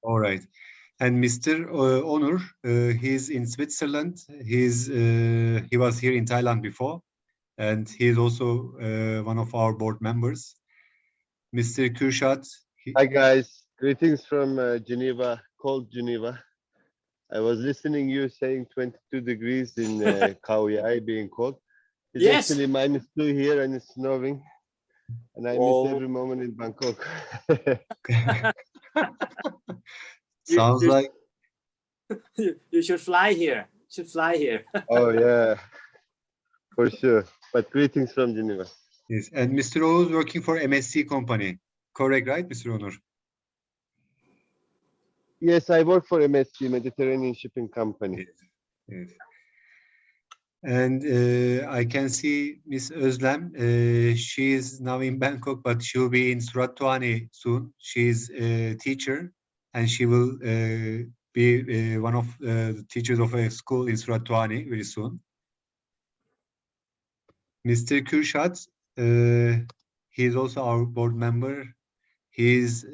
All right. And Mr. Onur, he's in Switzerland. He was here in Thailand before, and he's also one of our board members. Mr. Kürşat. Hi guys, greetings from Geneva, cold Geneva. I was listening you saying 22 degrees in Khao Yai being cold. It's actually -2 here and it's snowing. And I miss every moment in Bangkok. Sounds like you should fly here. Oh yeah, for sure. But greetings from Geneva. yes. And Mr. O is working for MSC company. Correct, right, Mr. Onur? Yes, I work for MSC, Mediterranean Shipping Company. Yes. Yes. And I can see Miss Özlem. She is now in Bangkok, but she'll be in Surat Thani soon. She's a teacher, and she will be one of the teachers of a school in Surat Thani very soon. Mr. Kürşat, he is also our board member. He is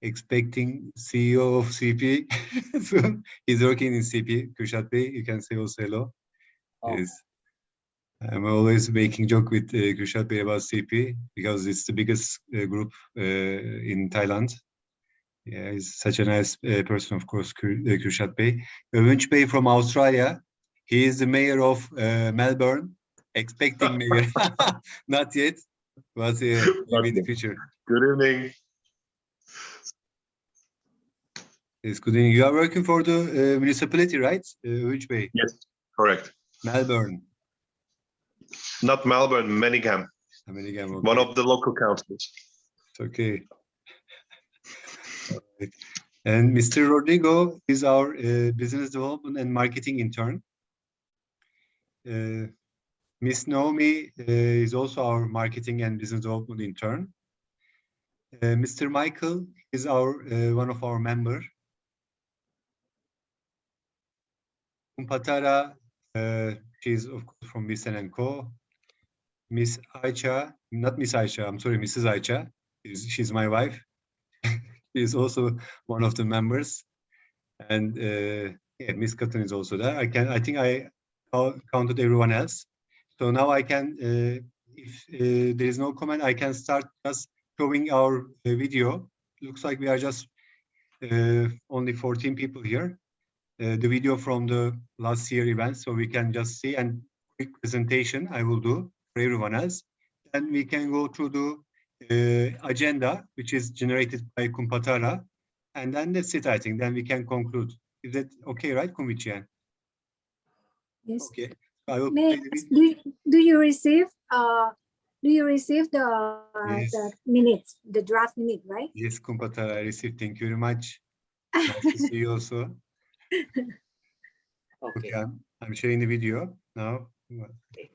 expecting CEO of CP soon. He's working in CP. Kürşat Bey, you can say also hello. Oh. Yes. I'm always making joke with Kürşat Bey about CP because it's the biggest group in Thailand. Yeah, he's such a nice person, of course, Kürşat Bey. Övünç Bey from Australia. He is the mayor of Melbourne. Expecting mayor. Not yet, but maybe in the future. Good evening. Yes, good evening. You are working for the municipality, right, Övünç Bey? Yes, correct. Melbourne. Not Melbourne, Manningham. Okay. One of the local councils. Okay. Right. And Mr. Rodrigo is our business development and marketing intern. Miss Naomi is also our marketing and business development intern. Mr. Michael is our one of our member. Kumpatara, she's of course from Bisen & Co. Miss Aicha, not Miss Aicha, I'm sorry, Mrs. Aicha. She's my wife. She's also one of the members. And yeah, Miss Cotton is also there. I think I counted everyone else. So now I can, if there is no comment, I can start just showing our video. Looks like we are just only 14 people here. The video from the last year event, so we can just see, and quick presentation I will do for everyone else. Then we can go through the agenda, which is generated by Kumpatara, and then that's it, I think. Then we can conclude. Is that okay, right, Kumvichian? Yes. Okay. I will do you receive the Yes. the minutes, the draft minute, right? Yes, Kumpatara, I received. Thank you very much. Nice to see you also. Okay. Okay, I'm sharing the video now. Okay.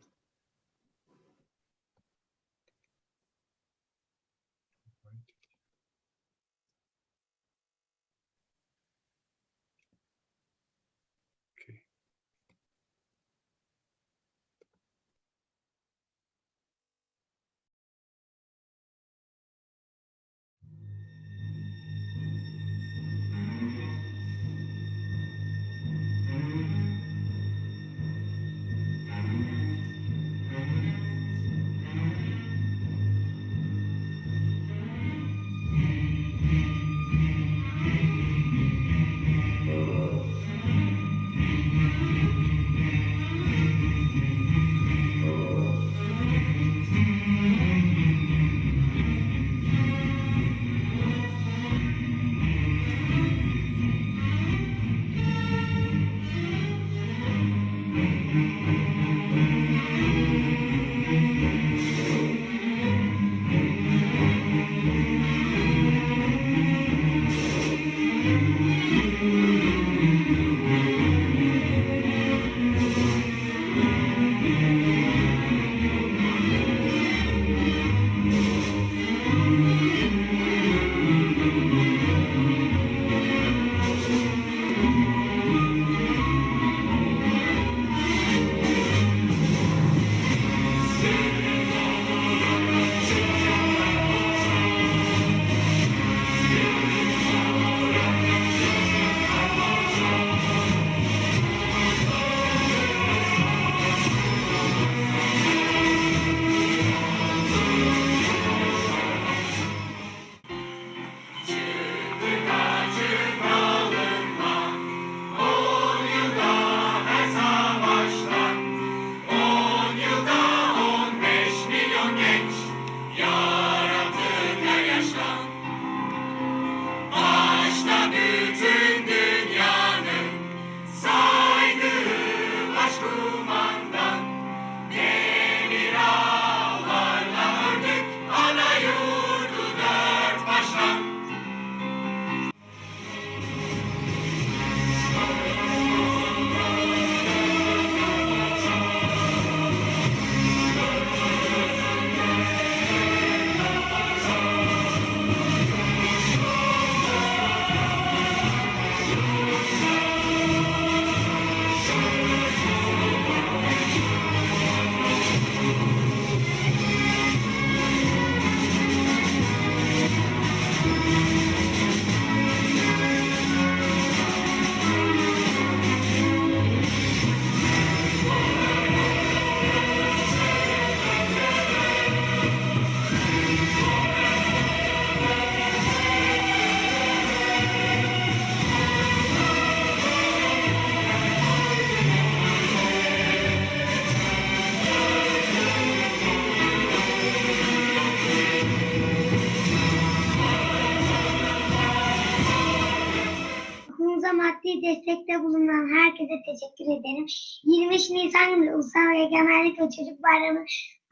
maddi destekte bulunan herkese teşekkür ederim. 23 Nisan günü Ulusal Egemenlik ve Çocuk Bayramı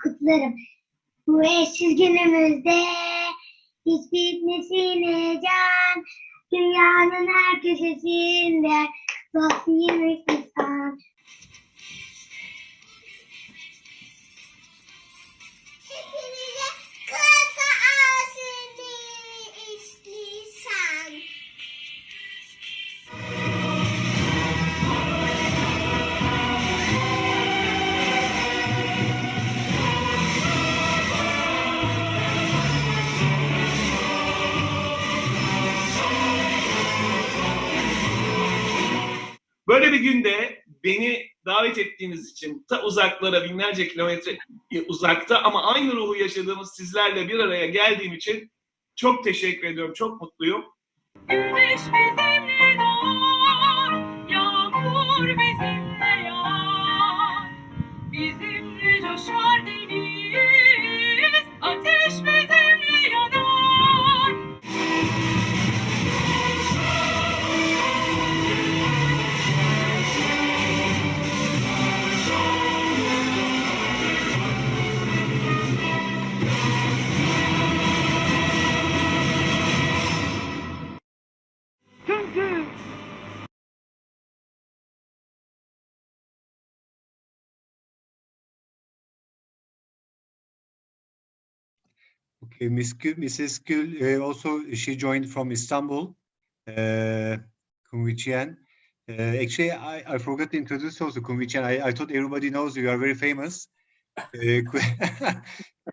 kutlarım. Bu eşsiz günümüzde hiç bitmesine can, dünyanın her köşesinde dost 23 Nisan. Hepinize kısa asili istiyorsan. Böyle bir günde beni davet ettiğiniz için ta uzaklara, binlerce kilometre uzakta ama aynı ruhu yaşadığımız sizlerle bir araya geldiğim için çok teşekkür ediyorum, çok mutluyum. Güneş bizimle doğar, yağmur bizimle yağar. Bizimle coşar deniz, ateş bizimle yanar. Okay, Mrs. Gül, also she joined from Istanbul. Kumvichian. Actually, I forgot to introduce also Kumvichian. I thought everybody knows you are very famous.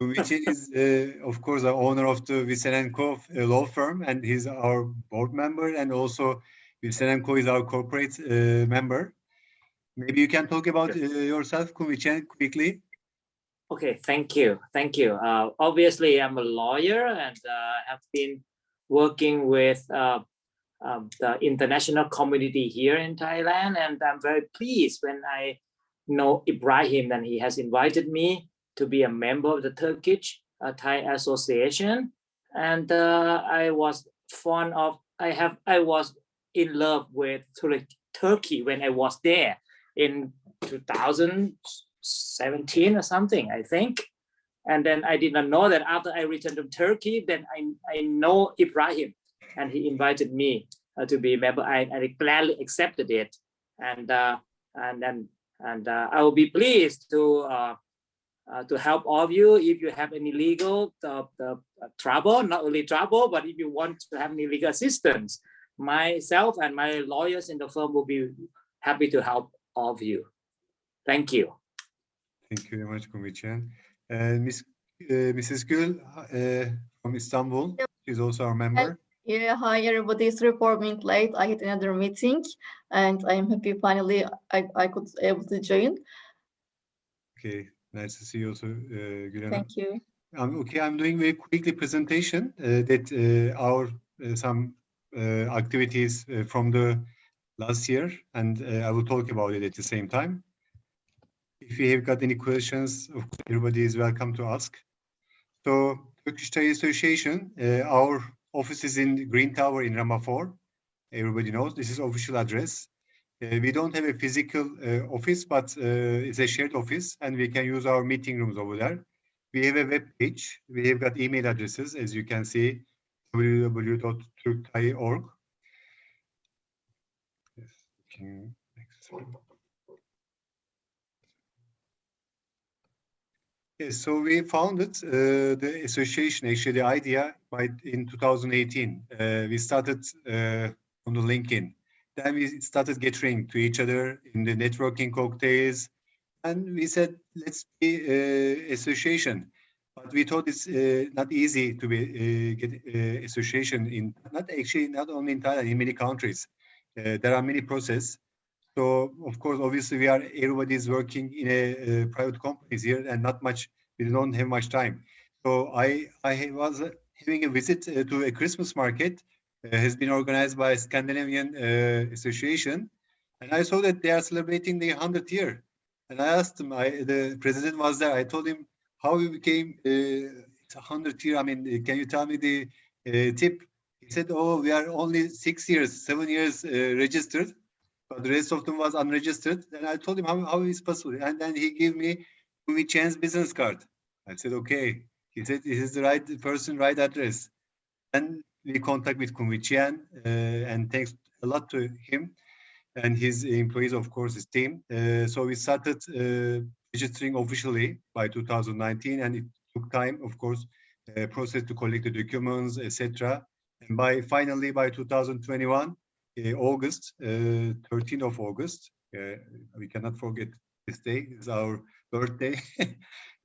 Kumvichian is, of course, the owner of the Wilson & Co. law firm, and he's our board member, and also Wilson & Co. is our corporate member. Maybe you can talk about yourself, Kumvichian, quickly. Okay, thank you. Thank you. Obviously, I'm a lawyer and have been working with the international community here in Thailand. And I'm very pleased when I know Ibrahim and he has invited me to be a member of the Turkish Thai Association. And I was in love with Turkey when I was there in 2017 or something, I think. And then I did not know that after I returned to Turkey, then I know Ibrahim and he invited me to be a member. I gladly accepted it. And I will be pleased to help all of you if you have any legal trouble, not only trouble, but if you want to have any legal assistance, myself and my lawyers in the firm will be happy to help all of you. Thank you. Thank you very much, Kumvichian. Mrs. Gül from Istanbul, she's also our member. Yeah, hi everybody. Sorry for being late. I had another meeting, and I'm happy finally I could able to join. Okay, nice to see you also, Gül. Thank you. Okay, I'm doing very quickly presentation that our some activities from the last year, and I will talk about it at the same time. If you have got any questions, of course, everybody is welcome to ask. So, Turkish Thai Association, our office is in Green Tower in Rama 4. Everybody knows this is official address. We don't have a physical office, but it's a shared office, and we can use our meeting rooms over there. We have a web page. We have got email addresses, as you can see, www.turkthai.org. Yes, next slide. Yes, so we founded the association, actually the idea in 2018. We started on the LinkedIn. Then we started getting to each other in the networking cocktails. And we said, let's be association. But we thought it's not easy to be get association not only in Thailand, in many countries. There are many processes. So of course, obviously, everybody is working in a private companies here, and we don't have much time. So I was having a visit to a Christmas market, has been organized by Scandinavian Association, and I saw that they are celebrating the 100th year. And I asked him, the president was there. I told him how we became 100th year. I mean, can you tell me the tip? He said, "Oh, we are only 6 years, 7 years registered, but the rest of them was unregistered." Then I told him how is possible, and then he gave me Kumichen's business card. I said, "Okay." He said, "This is the right person, right address." And we contact with Kumichen, and thanks a lot to him and his employees, of course, his team. So we started registering officially by 2019, and it took time, of course, process to collect the documents, etc. And finally by 2021, August, 13th of August, we cannot forget this day. It's our birthday,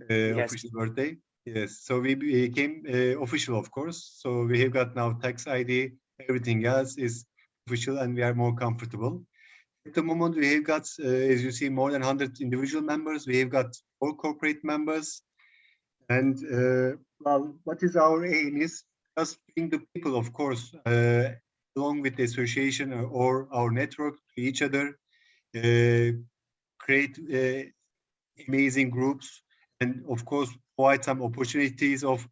Yes. official birthday. Yes, so we became official, of course. So we have got now tax ID. Everything else is official, and we are more comfortable. At the moment, we have got, as you see, more than 100 individual members. We have got 4 corporate members. And well, what is our aim is just bring the people, of course, along with the association or our network to each other, create amazing groups, and of course, provide some opportunities of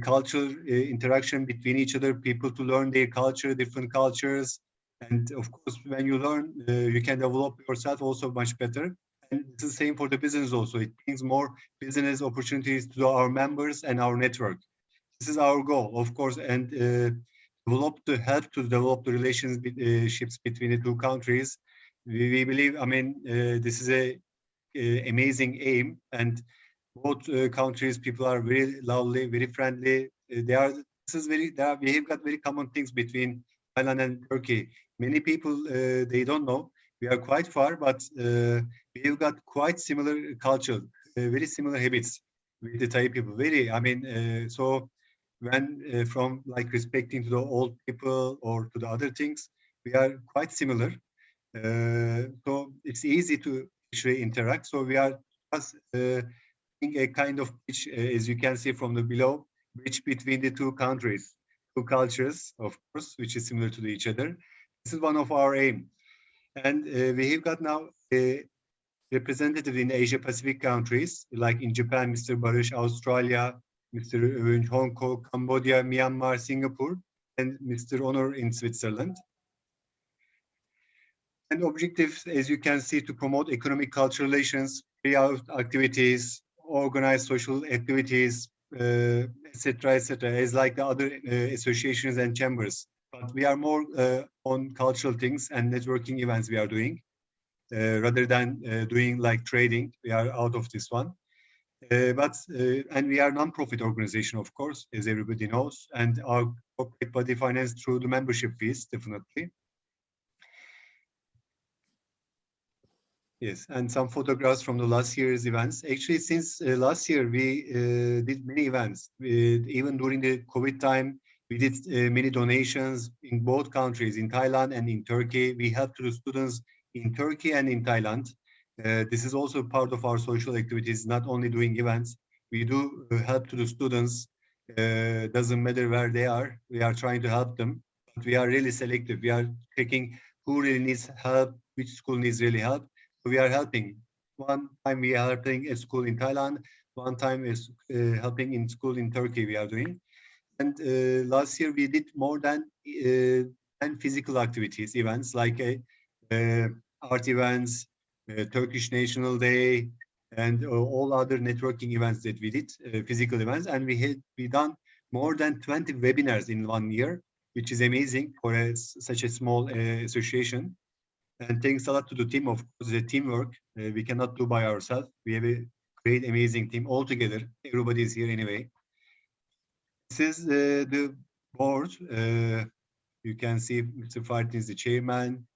cultural interaction between each other, people to learn their culture, different cultures. And of course, when you learn, you can develop yourself also much better. And it's the same for the business also. It brings more business opportunities to our members and our network. This is our goal, of course, and help to develop the relationships between the two countries. We believe, I mean, this is a amazing aim, and both countries, people are very lovely, very friendly. We have got very common things between Thailand and Turkey. Many people, they don't know. We are quite far, but we have got quite similar culture, very similar habits with the Thai people. So when from like respecting to the old people or to the other things, we are quite similar. So it's easy to actually interact. So we are just a kind of bridge, as you can see from the below, bridge between the two countries, two cultures, of course, which is similar to each other. This is one of our aim. And we have got now a representative in Asia Pacific countries, like in Japan, Mr. Barish, Australia, Mr. Övünç, Hong Kong, Cambodia, Myanmar, Singapore, and Mr. Honor in Switzerland. And objectives, as you can see, to promote economic cultural relations, carry out activities, organize social activities, etc., as like the other associations and chambers. But we are more on cultural things and networking events we are doing, rather than doing like trading. We are out of this one. And we are non-profit organization, of course, as everybody knows, and our corporate body financed through the membership fees, definitely. Yes, and some photographs from the last year's events. Actually, since last year, we did many events. Even during the COVID time, we did many donations in both countries, in Thailand and in Turkey. We helped the students in Turkey and in Thailand. This is also part of our social activities, not only doing events. We do help to the students. Doesn't matter where they are. We are trying to help them. But we are really selective. We are checking who really needs help, which school needs really help. We are helping. One time we are helping a school in Thailand. One time is helping in school in Turkey we are doing. And last year we did more than 10 physical activities, events like art events, Turkish National Day, and all other networking events that we did, physical events. And we done more than 20 webinars in 1 year, which is amazing for such a small association. And thanks a lot to the team, of course, the teamwork we cannot do by ourselves. We have a great, amazing team all together. Everybody is here anyway. This is the board. You can see Mr. Fartin is the chairman,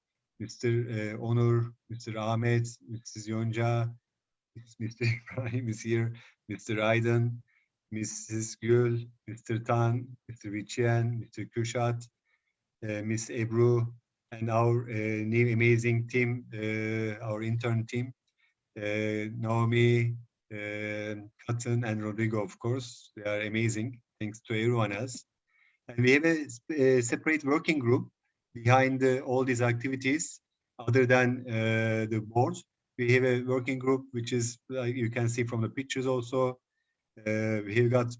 Mr. Onur, Mr. Ahmet, Mrs. Yonca, Mr. Ibrahim is here, Mr. Aydın, Mrs. Gül, Mr. Tan, Mr. Vichian, Mr. Kürşat, Miss Ebru, and our new amazing team, our intern team, Naomi, Cotton, and Rodrigo, of course. They are amazing. Thanks to everyone else. And we have a separate working group behind all these activities, other than the board. We have a working group, which is, you can see from the pictures also. We have got,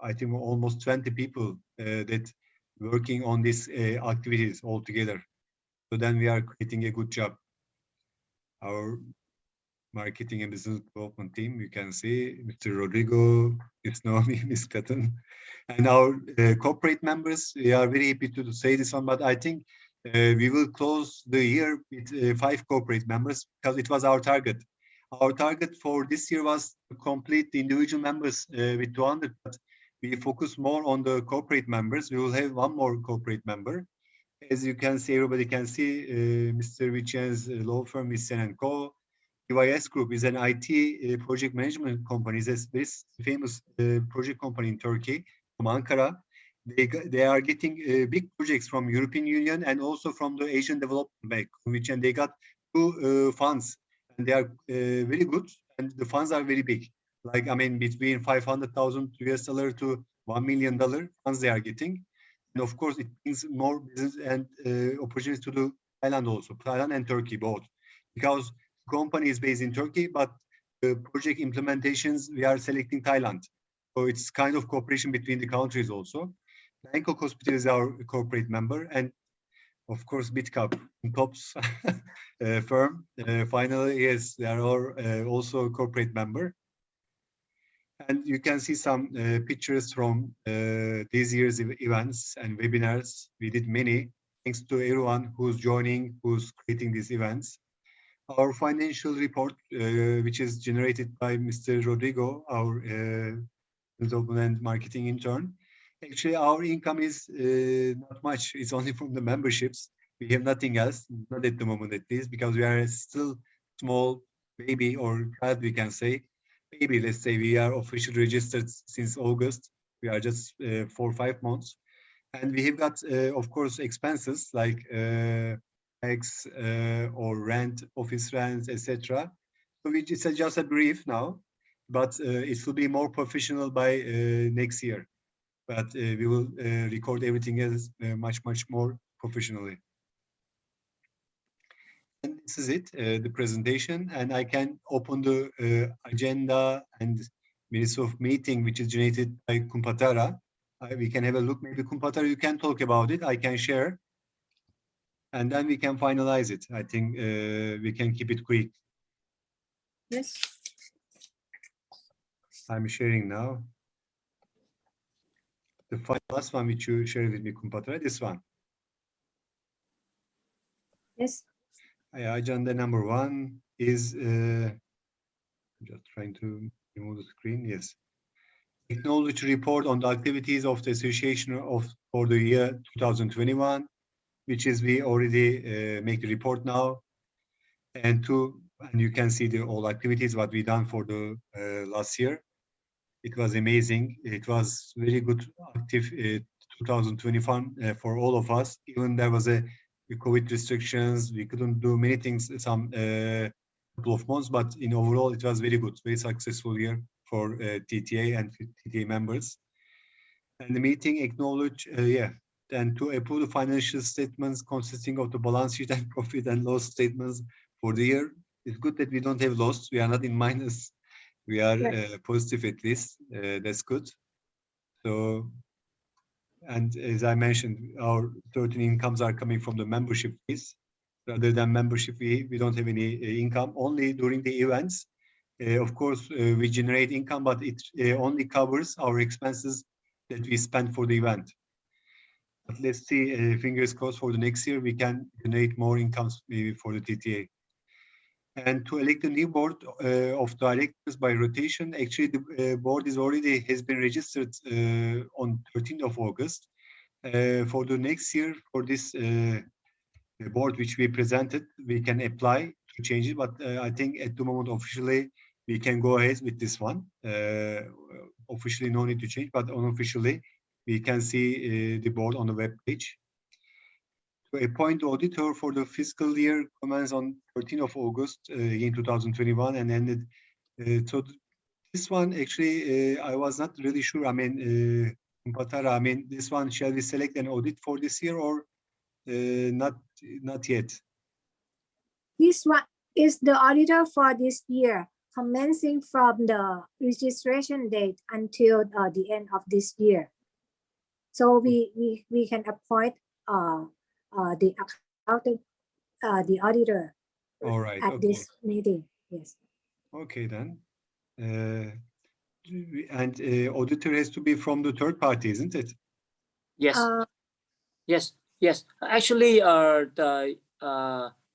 I think, almost 20 people that working on these activities all together. So then we are creating a good job. Our marketing and business development team, you can see Mr. Rodrigo, Ms. Naomi, Ms. Cotton, and our corporate members. We are very happy to say this one, but I think we will close the year with 5 corporate members because it was our target. Our target for this year was to complete the individual members with 200, but we focus more on the corporate members. We will have 1 more corporate member. As you can see, everybody can see Mr. Vichen's law firm is Sen & Co. TYS Group is an IT project management company. It's a very famous project company in Turkey, from Ankara. They are getting big projects from European Union and also from the Asian Development Bank, which and they got 2 funds, and they are very good, and the funds are very big. Like, I mean, between $500,000 to $1 million funds they are getting. And of course, it means more business and opportunities to do Thailand also, Thailand and Turkey both, because the company is based in Turkey, but the project implementations, we are selecting Thailand. So it's kind of cooperation between the countries also. Bangkok Hospital is our corporate member, and of course, BitCup, TOPS firm. Finally, yes, they are all, also a corporate member. And you can see some pictures from this year's events and webinars. We did many. Thanks to everyone who's joining, who's creating these events. Our financial report, which is generated by Mr. Rodrigo, our development and marketing intern. Actually, our income is not much. It's only from the memberships. We have nothing else, not at the moment at least, because we are still small baby or child, we can say. Maybe let's say we are officially registered since August. We are just 4 or 5 months. And we have got, of course, expenses like tax or rent, office rents, etc. So it's just a brief now, but it will be more professional by next year. But we will record everything else much more professionally. And this is it, the presentation, and I can open the agenda and minutes of meeting, which is generated by Kumpatara. We can have a look. Maybe Kumpatara, you can talk about it. I can share, and then we can finalize it. I think we can keep it quick. Yes. I'm sharing now. The last one which you shared with me, Kumpatara, this one. Yes. Agenda number 1 is just trying to remove the screen. Yes, acknowledge report on the activities of the association for the year 2021, which is we already make the report now, and you can see the all activities what we done for the last year. It was amazing. It was very good active 2021 for all of us. Even there was a COVID restrictions, we couldn't do many things some couple of months, but in overall it was very good, very successful year for TTA and TTA members. And the meeting acknowledge, and to approve the financial statements consisting of the balance sheet and profit and loss statements for the year. It's good that we don't have loss. We are not in minus. We are positive at least. That's good. So. And as I mentioned, our 13 incomes are coming from the membership fees. Rather than membership fee, we don't have any income, only during the events. Of course, we generate income, but it only covers our expenses that we spend for the event. But let's see, fingers crossed for the next year, we can generate more incomes maybe for the TTA. And to elect a new board of directors by rotation, actually the board has been registered on 13th of August. For the next year, for this board which we presented, we can apply to change it, but I think at the moment officially we can go ahead with this one. Officially no need to change, but unofficially we can see the board on the web page. To appoint auditor for the fiscal year commenced on 13th of August in 2021 and ended. So this one actually I was not really sure. I mean, Patara, I mean, this one, shall we select an audit for this year or not yet? This one is the auditor for this year, commencing from the registration date until the end of this year. So we can appoint the accountant, the auditor All right. at Okay. this meeting. Yes. Okay then. And auditor has to be from the third party, isn't it? Yes. Uh, Yes. Yes. Actually,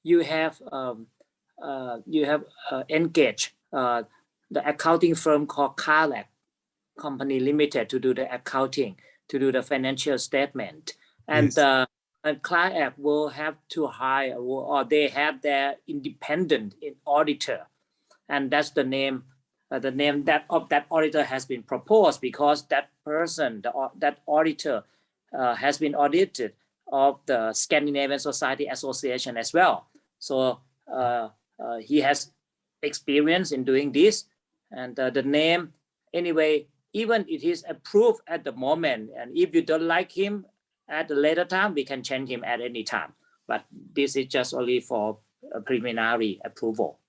you have engaged the accounting firm called Carlab Company Limited to do the accounting, to do the financial statement, and Yes. and Carlab will have to hire, or they have their independent auditor, and that's the name. The name that of that auditor has been proposed because that person, that auditor, has been audited of the Scandinavian Society Association as well. So he has experience in doing this, and the name, anyway, even it is approved at the moment, and if you don't like him at a later time, we can change him at any time. But this is just only for a preliminary approval.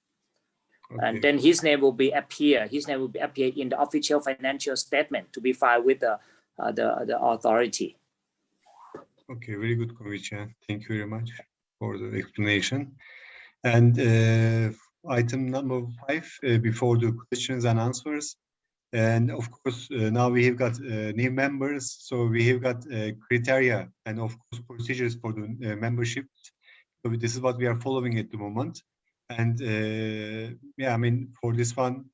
Okay. And then his name will be appear. His name will be appear in the official financial statement to be filed with the authority. Okay, very good, Kovicha. Thank you very much for the explanation. And item number 5, before the questions and answers. And of course, now we have got new members, so we have got criteria and of course procedures for the membership. So this is what we are following at the moment. And yeah, I mean, for this one,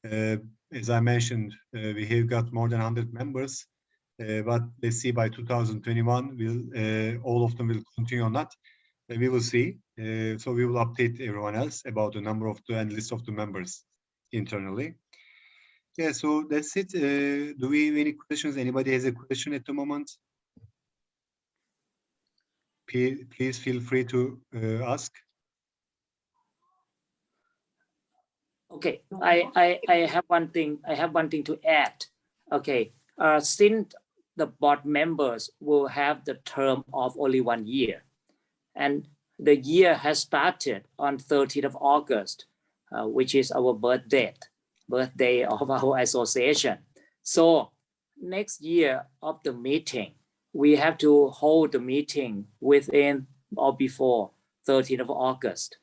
as I mentioned, we have got more than 100 members. But let's see by 2021, will all of them will continue or not. We will see. So we will update everyone else about the number of and list of the members internally. Yeah, so that's it. Do we have any questions? Anybody has a question at the moment? Please feel free to ask. Okay, I have one thing. I have one thing to add. Okay, since the board members will have the term of only 1 year, and the year has started on 30th of August, which is our birthday of our association. So next year of the meeting, we have to hold the meeting within or before 30th of August.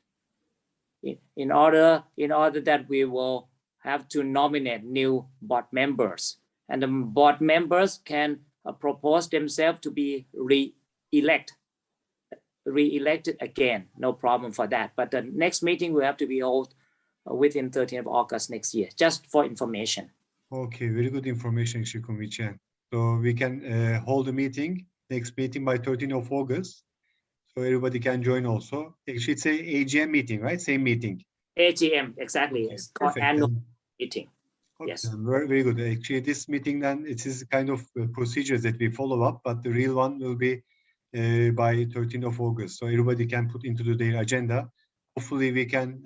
In order that we will have to nominate new board members, and the board members can propose themselves to be re-elected again. No problem for that. But the next meeting will have to be held within 13th of August next year, just for information. Okay, very good information, Shikomicha. So we can hold a meeting, next meeting by 13th of August. So everybody can join also. Actually, it's a AGM meeting, right? Same meeting. AGM, exactly. Okay, It's called perfect. annual Then, meeting. okay, Yes. very, very good. Actually, this meeting then it is kind of procedures that we follow up, but the real one will be by 13th of August. So everybody can put into their agenda. Hopefully, we can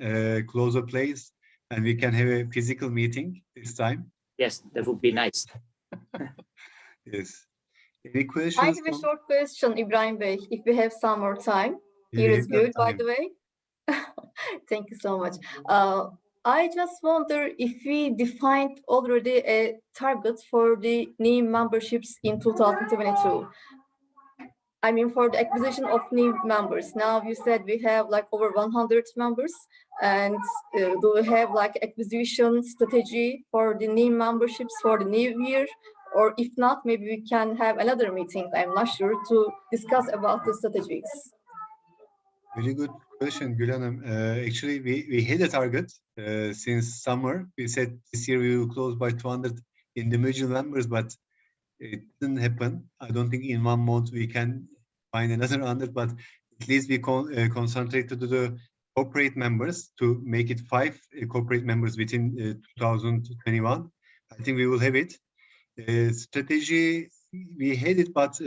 close a place and we can have a physical meeting this time. Yes, that would be nice. Yes. Any I questions? have a short question, Ibrahim Bey, if we have some more time. Yeah, Here we is have got good, by time. the way. Thank you so much. I just wonder if we defined already a target for the new memberships in 2022. I mean, for the acquisition of new members. Now you said we have like over 100 members, and do we have like acquisition strategy for the new memberships for the new year? Or if not, maybe we can have another meeting, I'm not sure, to discuss about the strategies. Very good question, Gül Hanım. Actually, we had a target since summer. We said this year we will close by 200 individual members, but it didn't happen. I don't think in 1 month we can find another 100, but at least we concentrated to the corporate members to make it 5 corporate members within 2021. I think we will have it. Strategy, we had it, but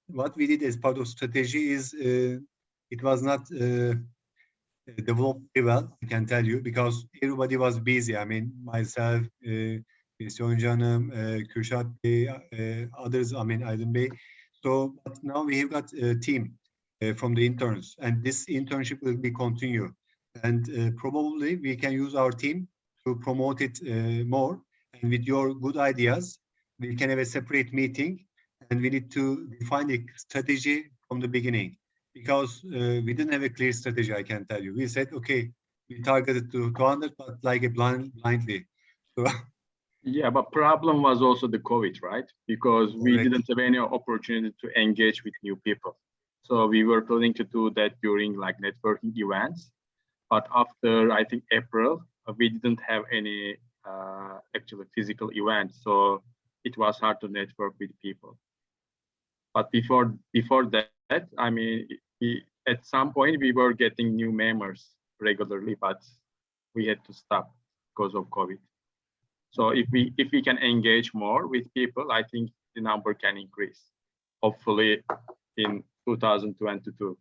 what we did as part of strategy is it was not developed very well, I can tell you, because everybody was busy. I mean, myself, Misyon Canım, Kürşat Bey, others, I mean, Aydın Bey. So but now we have got a team from the interns, and this internship will be continue. And probably we can use our team to promote it more. And with your good ideas, we can have a separate meeting and we need to define a strategy from the beginning, because we didn't have a clear strategy, I can tell you. We said, okay, we targeted to 200, but like a blindly. So Yeah, but problem was also the COVID, right? Because we Correct. didn't have any opportunity to engage with new people. So we were planning to do that during like networking events. But after, I think, April, we didn't have any actually physical events. So it was hard to network with people. But before that, I mean, at some point we were getting new members regularly, but we had to stop because of COVID. So if we can engage more with people, I think the number can increase, hopefully in 2022.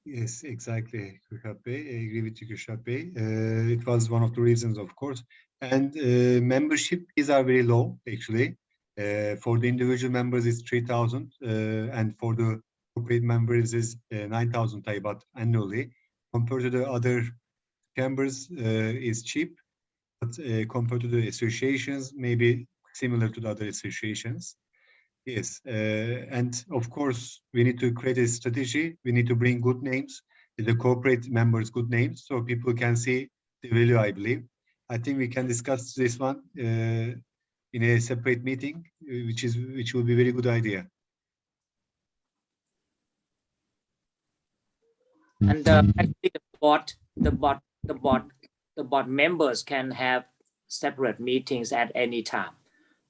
Yes, exactly, Kürşat Bey. I agree with you, Kürşat Bey. It was one of the reasons, of course. And membership fees are very low, actually. For the individual members, it's 3,000, and for the corporate members, is 9,000 Thai baht annually. Compared to the other chambers, is cheap, but compared to the associations, maybe similar to the other associations. Yes, and of course, we need to create a strategy. We need to bring good names, the corporate members' good names, so people can see the value, I believe. I think we can discuss this one in a separate meeting, which will be a very good idea. And actually, the board members can have separate meetings at any time.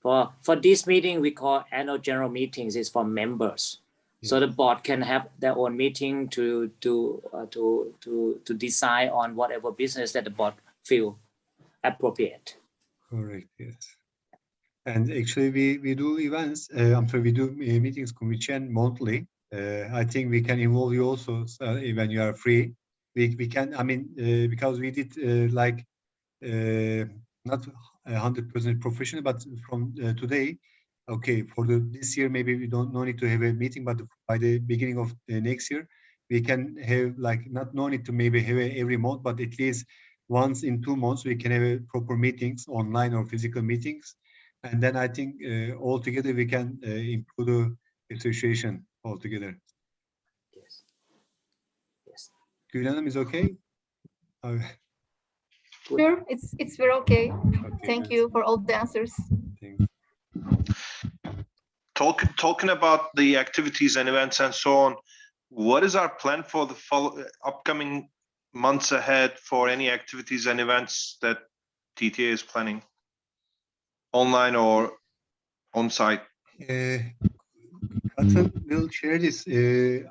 For this meeting, we call annual general meetings. Is for members, so the board can have their own meeting to decide on whatever business that the board feel appropriate. Correct. Yes. And actually, we do events. I'm sorry, we do meetings monthly. I think we can involve you also when you are free. We can. I mean, because we did like not 100% professional, but from today, okay, for this year maybe we no need to have a meeting, but by the beginning of next year we can have like no need to maybe have every month, but at least once in 2 months we can have proper meetings, online or physical meetings, and then I think altogether we can improve the association altogether. Yes. Yes. Gül Hanım is okay. Sure, it's very okay. Okay, Thank you for all the answers. Thanks. Talking about the activities and events and so on, what is our plan for the upcoming months ahead for any activities and events that TTA is planning, online or on site? Katın will share this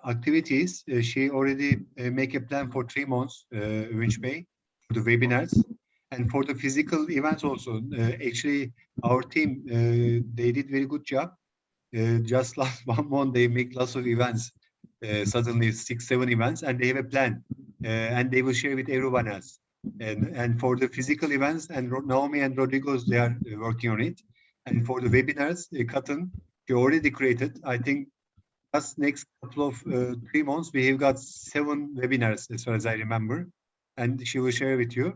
activities. She already make a plan for 3 months, Övünç Bey, for the webinars. And for the physical events also, actually our team, they did very good job. Just last 1 month, they make lots of events, suddenly 6-7 events, and they have a plan, and they will share with everyone else. And for the physical events, and Naomi and Rodrigo, they are working on it. And for the webinars, Katın, she already created, I think, just next couple of 3 months, we have got 7 webinars, as far as I remember, and she will share with you.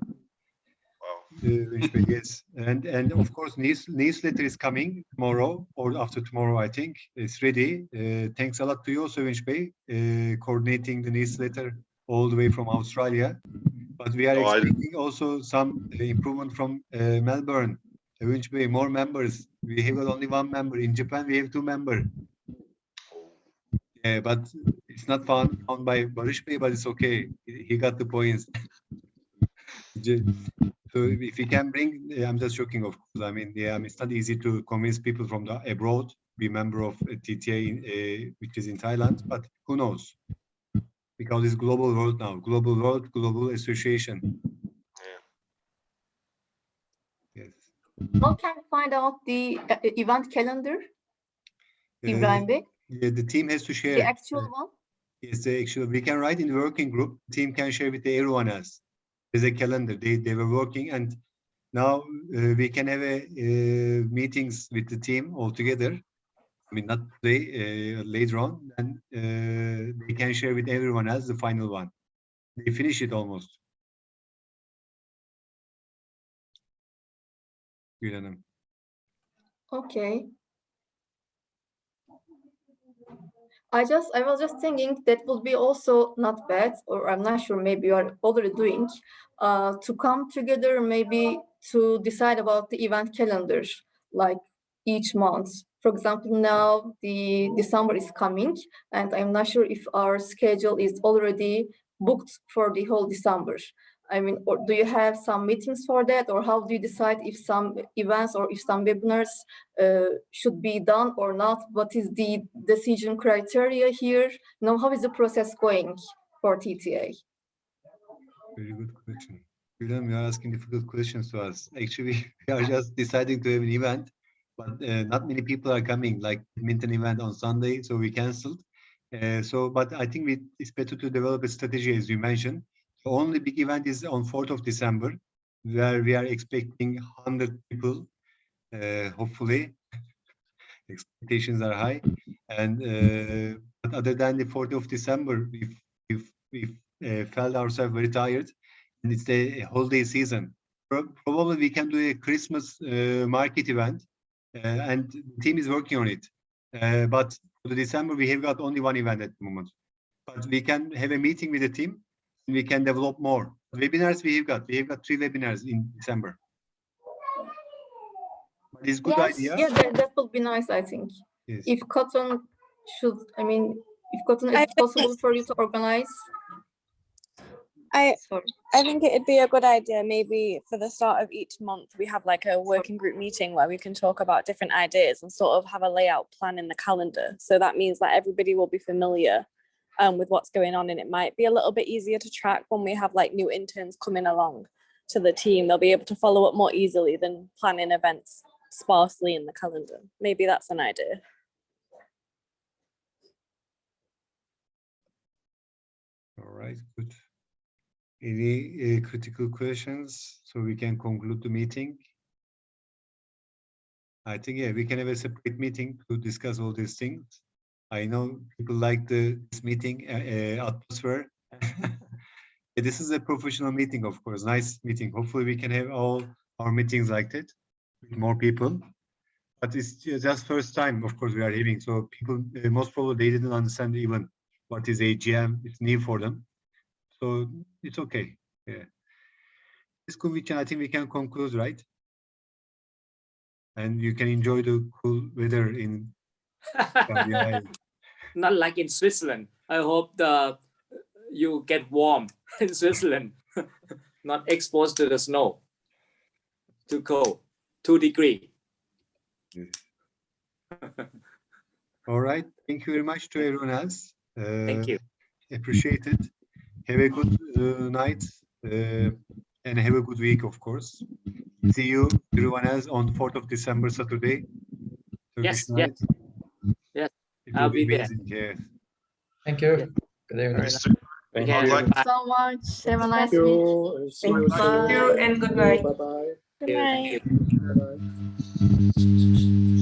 Yes, and of course newsletter is coming tomorrow or after tomorrow. I think it's ready. Thanks a lot to you also, Övünç Bey, coordinating the newsletter all the way from Australia. But we are expecting also some improvement from Melbourne. Övünç Bey, more members. We have got only 1 member. In Japan, we have 2 members. But it's not found by Barış Bey, but it's okay. He got the points. So if we can bring, I'm just joking, of course. I mean, yeah, it's not easy to convince people from the abroad be member of TTA, which is in Thailand. But who knows? Because it's global world now, global world, global association. Yes. How can we find out the event calendar, Ibrahim Bey? Yeah, the team has to share. The actual one? Yes, the actual. We can write in the working group. The team can share with everyone else. There's a calendar. They were working, and now we can have meetings with the team all together. I mean, not today, later on, and they can share with everyone else the final one. They finish it almost. Gül Hanım. Okay. I was just thinking that would be also not bad, or I'm not sure, maybe you are already doing, to come together maybe to decide about the event calendar, like each month. For example, now the December is coming, and I'm not sure if our schedule is already booked for the whole December. I mean, or do you have some meetings for that, or how do you decide if some events or if some webinars should be done or not? What is the decision criteria here? How is the process going for TTA? Very good question. Gül Hanım, you are asking difficult questions to us. Actually, we are just deciding to have an event, but not many people are coming, like badminton event on Sunday, so we canceled. But I think it's better to develop a strategy, as you mentioned. The only big event is on 4th of December, where we are expecting 100 people, hopefully. Expectations are high. And but other than the 4th of December, we felt ourselves very tired. And it's the holiday season. Probably we can do a Christmas market event, and the team is working on it. But for the December, we have got only one event at the moment. But we can have a meeting with the team, and we can develop more. Webinars we have got 3 webinars in December. But it's a good idea. Yeah, that would be nice, I think. Yes. If Cotton is possible for you to organize. I think it'd be a good idea maybe for the start of each month we have like a working group meeting where we can talk about different ideas and sort of have a layout plan in the calendar. So that means that everybody will be familiar with what's going on, and it might be a little bit easier to track when we have like new interns coming along to the team. They'll be able to follow up more easily than planning events sparsely in the calendar. Maybe that's an idea. All right, good. Any critical questions so we can conclude the meeting? I think, yeah, we can have a separate meeting to discuss all these things. I know people like this meeting atmosphere. This is a professional meeting, of course, nice meeting. Hopefully we can have all our meetings like that with more people. But it's just first time, of course, we are having. So people, most probably they didn't understand even what is AGM. It's new for them. So it's okay. Yeah. This convention, I think we can conclude, right? And you can enjoy the cool weather in Not like in Switzerland. I hope you get warm in Switzerland, not exposed to the snow. Too cold, 2 degrees. All right. Thank you very much to everyone else. Thank you. Appreciate it. Have a good night and have a good week, of course. See you, everyone else, on 4th of December, Saturday. Yes, yes. Yes, I'll be there. Yeah. Thank you. Yeah. Good evening. Thank you so much. Have a nice week. Thank you and good night. Bye-bye. Good night. Bye-bye.